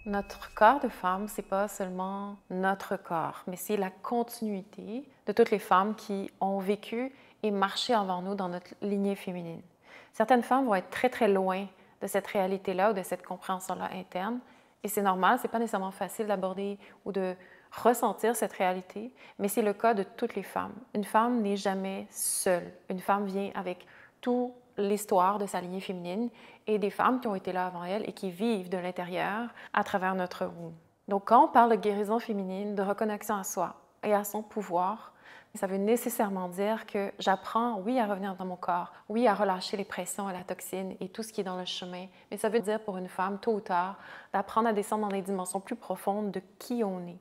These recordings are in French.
Notre corps de femme, c'est pas seulement notre corps, mais c'est la continuité de toutes les femmes qui ont vécu et marché avant nous dans notre lignée féminine. Certaines femmes vont être très, très loin de cette réalité-là ou de cette compréhension-là interne, et c'est normal, c'est pas nécessairement facile d'aborder ou de ressentir cette réalité, mais c'est le cas de toutes les femmes. Une femme n'est jamais seule. Une femme vient avec toute l'histoire de sa lignée féminine et des femmes qui ont été là avant elle et qui vivent de l'intérieur à travers notre womb. Donc, quand on parle de guérison féminine, de reconnexion à soi et à son pouvoir, ça veut nécessairement dire que j'apprends, oui, à revenir dans mon corps, oui, à relâcher les pressions et la toxine et tout ce qui est dans le chemin, mais ça veut dire pour une femme, tôt ou tard, d'apprendre à descendre dans les dimensions plus profondes de qui on est,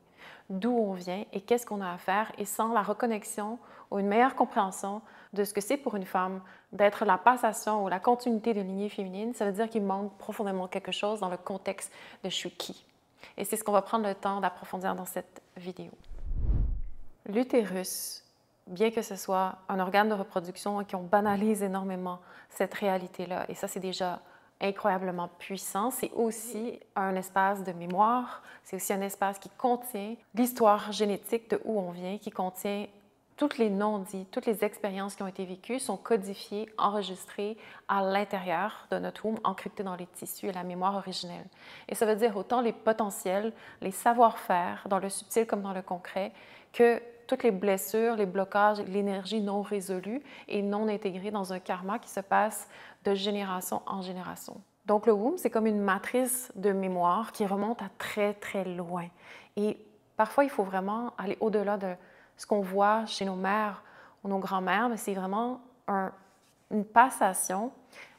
d'où on vient et qu'est-ce qu'on a à faire. Et sans la reconnexion ou une meilleure compréhension de ce que c'est pour une femme d'être la passation ou la continuité de lignée féminine, ça veut dire qu'il manque profondément quelque chose dans le contexte de je suis qui. Et c'est ce qu'on va prendre le temps d'approfondir dans cette vidéo. L'utérus, bien que ce soit un organe de reproduction et qu'on banalise énormément cette réalité-là, et ça c'est déjà incroyablement puissant, c'est aussi un espace de mémoire, c'est aussi un espace qui contient l'histoire génétique de où on vient, qui contient tous les non-dits, toutes les expériences qui ont été vécues sont codifiées, enregistrées à l'intérieur de notre womb, encryptées dans les tissus et la mémoire originelle. Et ça veut dire autant les potentiels, les savoir-faire, dans le subtil comme dans le concret, que toutes les blessures, les blocages, l'énergie non résolue et non intégrée dans un karma qui se passe de génération en génération. Donc le womb, c'est comme une matrice de mémoire qui remonte à très, très loin. Et parfois, il faut vraiment aller au-delà de ce qu'on voit chez nos mères ou nos grands-mères, mais c'est vraiment une passation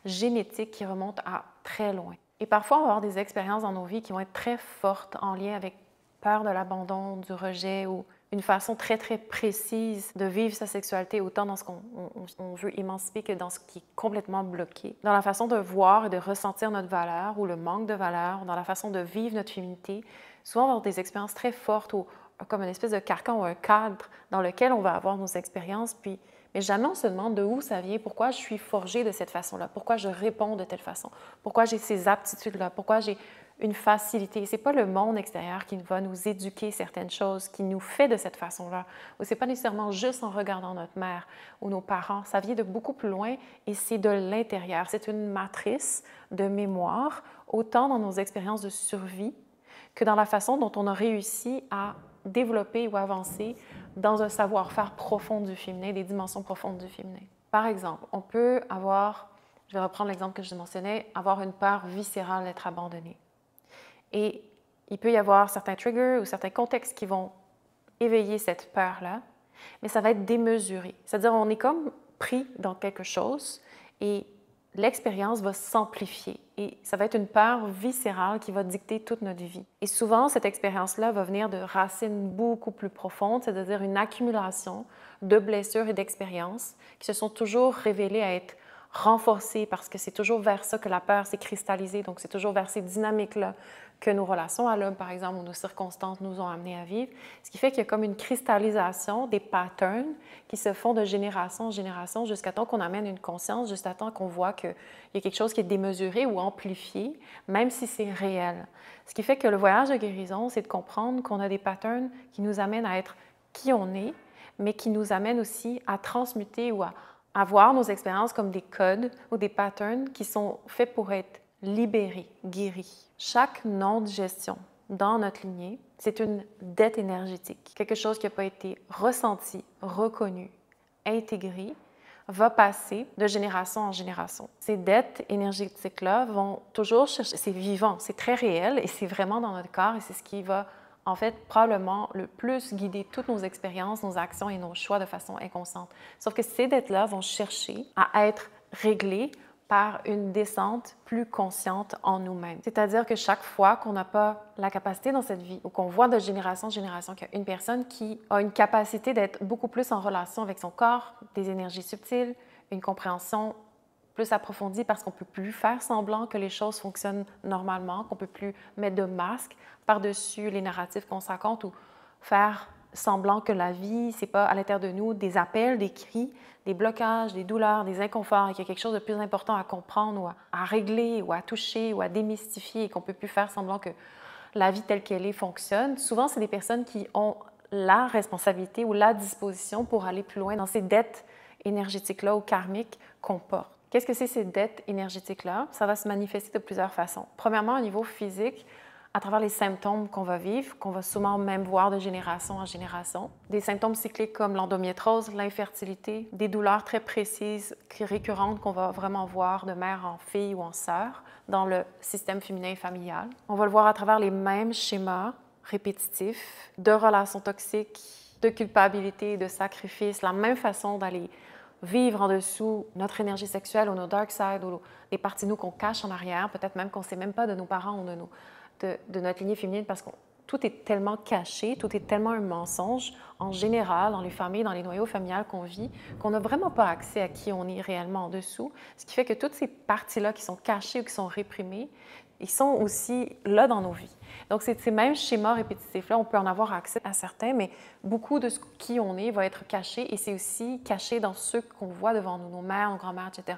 génétique qui remonte à très loin. Et parfois, on va avoir des expériences dans nos vies qui vont être très fortes en lien avec peur de l'abandon, du rejet ou une façon très, très précise de vivre sa sexualité, autant dans ce qu'on veut émanciper que dans ce qui est complètement bloqué. Dans la façon de voir et de ressentir notre valeur ou le manque de valeur, dans la façon de vivre notre féminité, souvent on va avoir des expériences très fortes ou comme une espèce de carcan ou un cadre dans lequel on va avoir nos expériences, mais jamais on se demande de où ça vient, pourquoi je suis forgée de cette façon-là, pourquoi je réponds de telle façon, pourquoi j'ai ces aptitudes-là, pourquoi j'ai une facilité. Ce n'est pas le monde extérieur qui va nous éduquer certaines choses, qui nous fait de cette façon-là. Ou ce n'est pas nécessairement juste en regardant notre mère ou nos parents. Ça vient de beaucoup plus loin et c'est de l'intérieur. C'est une matrice de mémoire, autant dans nos expériences de survie que dans la façon dont on a réussi à développer ou avancer dans un savoir-faire profond du féminin, des dimensions profondes du féminin. Par exemple, on peut avoir, je vais reprendre l'exemple que je mentionnais, avoir une peur viscérale d'être abandonné. Et il peut y avoir certains triggers ou certains contextes qui vont éveiller cette peur-là, mais ça va être démesuré. C'est-à-dire on est comme pris dans quelque chose et l'expérience va s'amplifier et ça va être une peur viscérale qui va dicter toute notre vie. Et souvent, cette expérience-là va venir de racines beaucoup plus profondes, c'est-à-dire une accumulation de blessures et d'expériences qui se sont toujours révélées à être renforcées parce que c'est toujours vers ça que la peur s'est cristallisée, donc c'est toujours vers ces dynamiques-là que nos relations à l'homme, par exemple, ou nos circonstances nous ont amenés à vivre, ce qui fait qu'il y a comme une cristallisation des patterns qui se font de génération en génération jusqu'à temps qu'on amène une conscience, jusqu'à temps qu'on voit qu'il y a quelque chose qui est démesuré ou amplifié, même si c'est réel. Ce qui fait que le voyage de guérison, c'est de comprendre qu'on a des patterns qui nous amènent à être qui on est, mais qui nous amènent aussi à transmuter ou à voir nos expériences comme des codes ou des patterns qui sont faits pour être libérés, guéris. Chaque non-digestion dans notre lignée, c'est une dette énergétique, quelque chose qui n'a pas été ressenti, reconnu, intégré, va passer de génération en génération. Ces dettes énergétiques-là vont toujours chercher, c'est vivant, c'est très réel et c'est vraiment dans notre corps et c'est ce qui va en fait probablement le plus guider toutes nos expériences, nos actions et nos choix de façon inconsciente. Sauf que ces dettes-là vont chercher à être réglées par une descente plus consciente en nous-mêmes. C'est-à-dire que chaque fois qu'on n'a pas la capacité dans cette vie ou qu'on voit de génération en génération qu'il y a une personne qui a une capacité d'être beaucoup plus en relation avec son corps, des énergies subtiles, une compréhension plus approfondie parce qu'on ne peut plus faire semblant que les choses fonctionnent normalement, qu'on ne peut plus mettre de masque par-dessus les narratifs qu'on se raconte ou faire semblant que la vie, c'est pas à l'intérieur de nous des appels, des cris, des blocages, des douleurs, des inconforts, et qu'il y a quelque chose de plus important à comprendre ou à régler ou à toucher ou à démystifier et qu'on ne peut plus faire semblant que la vie telle qu'elle est fonctionne, souvent, c'est des personnes qui ont la responsabilité ou la disposition pour aller plus loin dans ces dettes énergétiques-là ou karmiques qu'on porte. Qu'est-ce que c'est ces dettes énergétiques-là? Ça va se manifester de plusieurs façons. Premièrement, au niveau physique, à travers les symptômes qu'on va vivre, qu'on va souvent même voir de génération en génération. Des symptômes cycliques comme l'endométriose, l'infertilité, des douleurs très précises, récurrentes qu'on va vraiment voir de mère en fille ou en sœur dans le système féminin familial. On va le voir à travers les mêmes schémas répétitifs de relations toxiques, de culpabilité, de sacrifice, la même façon d'aller vivre en dessous notre énergie sexuelle ou nos dark side ou les parties de nous qu'on cache en arrière, peut-être même qu'on ne sait même pas de nos parents ou de notre lignée féminine parce que tout est tellement caché, tout est tellement un mensonge en général dans les familles, dans les noyaux familiales qu'on vit, qu'on n'a vraiment pas accès à qui on est réellement en dessous. Ce qui fait que toutes ces parties-là qui sont cachées ou qui sont réprimées, ils sont aussi là dans nos vies. Donc, ces mêmes schémas répétitifs-là, on peut en avoir accès à certains, mais beaucoup de qui on est va être caché et c'est aussi caché dans ceux qu'on voit devant nous, nos mères, nos grands-mères, etc.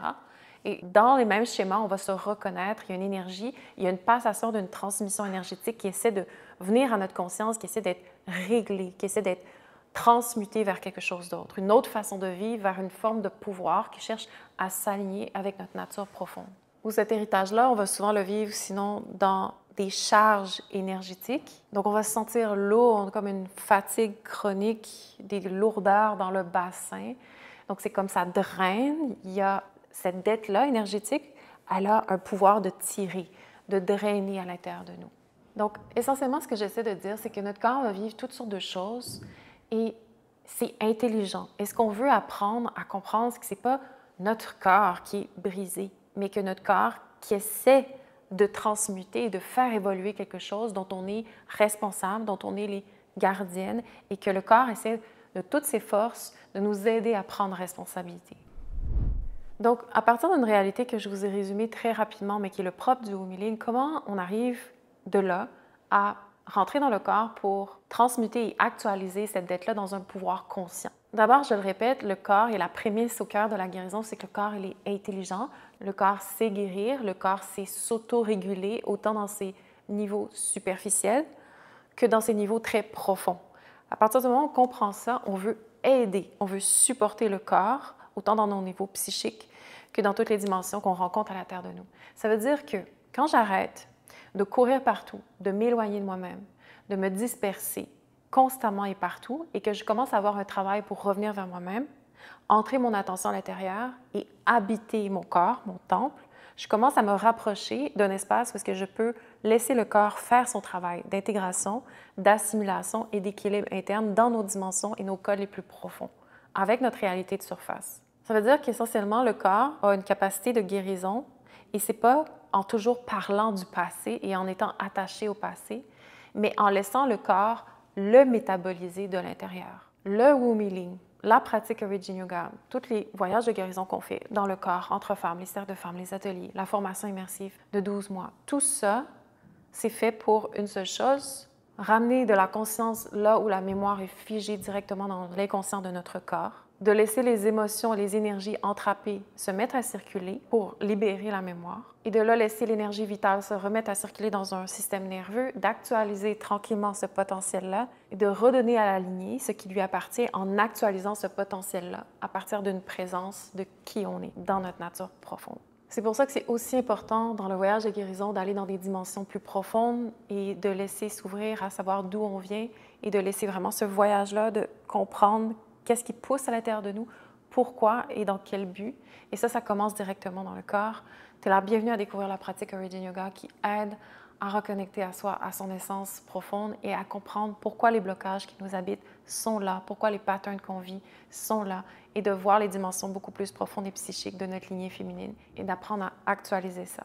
Et dans les mêmes schémas, on va se reconnaître, il y a une énergie, il y a une passation d'une transmission énergétique qui essaie de venir à notre conscience, qui essaie d'être réglée, qui essaie d'être transmutée vers quelque chose d'autre, une autre façon de vivre, vers une forme de pouvoir qui cherche à s'aligner avec notre nature profonde. Ou cet héritage-là, on va souvent le vivre sinon dans des charges énergétiques. Donc, on va se sentir lourd, comme une fatigue chronique, des lourdeurs dans le bassin. Donc, c'est comme ça draine. Il y a cette dette-là énergétique, elle a un pouvoir de tirer, de drainer à l'intérieur de nous. Donc, essentiellement, ce que j'essaie de dire, c'est que notre corps va vivre toutes sortes de choses et c'est intelligent. Et ce qu'on veut apprendre à comprendre, c'est que ce n'est pas notre corps qui est brisé, mais que notre corps qui essaie de transmuter et de faire évoluer quelque chose dont on est responsable, dont on est les gardiennes, et que le corps essaie de toutes ses forces de nous aider à prendre responsabilité. Donc, à partir d'une réalité que je vous ai résumée très rapidement, mais qui est le propre du Womb Healing, comment on arrive de là à rentrer dans le corps pour transmuter et actualiser cette dette-là dans un pouvoir conscient? D'abord, je le répète, le corps est la prémisse au cœur de la guérison, c'est que le corps, il est intelligent, le corps sait guérir, le corps sait s'auto-réguler, autant dans ses niveaux superficiels que dans ses niveaux très profonds. À partir du moment où on comprend ça, on veut aider, on veut supporter le corps, autant dans nos niveaux psychiques que dans toutes les dimensions qu'on rencontre à l'intérieur de nous. Ça veut dire que quand j'arrête de courir partout, de m'éloigner de moi-même, de me disperser constamment et partout, et que je commence à avoir un travail pour revenir vers moi-même, entrer mon attention à l'intérieur et habiter mon corps, mon temple, je commence à me rapprocher d'un espace où est-ce que je peux laisser le corps faire son travail d'intégration, d'assimilation et d'équilibre interne dans nos dimensions et nos codes les plus profonds, avec notre réalité de surface. Ça veut dire qu'essentiellement, le corps a une capacité de guérison et c'est pas en toujours parlant du passé et en étant attaché au passé, mais en laissant le corps le métaboliser de l'intérieur. Le Womb Healing, la pratique Origin Yoga, tous les voyages de guérison qu'on fait dans le corps, entre femmes, les cercles de femmes, les ateliers, la formation immersive de 12 mois, tout ça, c'est fait pour une seule chose, ramener de la conscience là où la mémoire est figée directement dans l'inconscient de notre corps, de laisser les émotions et les énergies entrapées se mettre à circuler pour libérer la mémoire et de là laisser l'énergie vitale se remettre à circuler dans un système nerveux, d'actualiser tranquillement ce potentiel-là et de redonner à la lignée ce qui lui appartient en actualisant ce potentiel-là à partir d'une présence de qui on est dans notre nature profonde. C'est pour ça que c'est aussi important dans le voyage de guérison d'aller dans des dimensions plus profondes et de laisser s'ouvrir à savoir d'où on vient et de laisser vraiment ce voyage-là de comprendre qu'est-ce qui pousse à l'intérieur de nous, pourquoi et dans quel but. Et ça commence directement dans le corps. Tu es la bienvenue à découvrir la pratique Origin Yoga qui aide à reconnecter à soi, à son essence profonde et à comprendre pourquoi les blocages qui nous habitent sont là, pourquoi les patterns qu'on vit sont là et de voir les dimensions beaucoup plus profondes et psychiques de notre lignée féminine et d'apprendre à actualiser ça.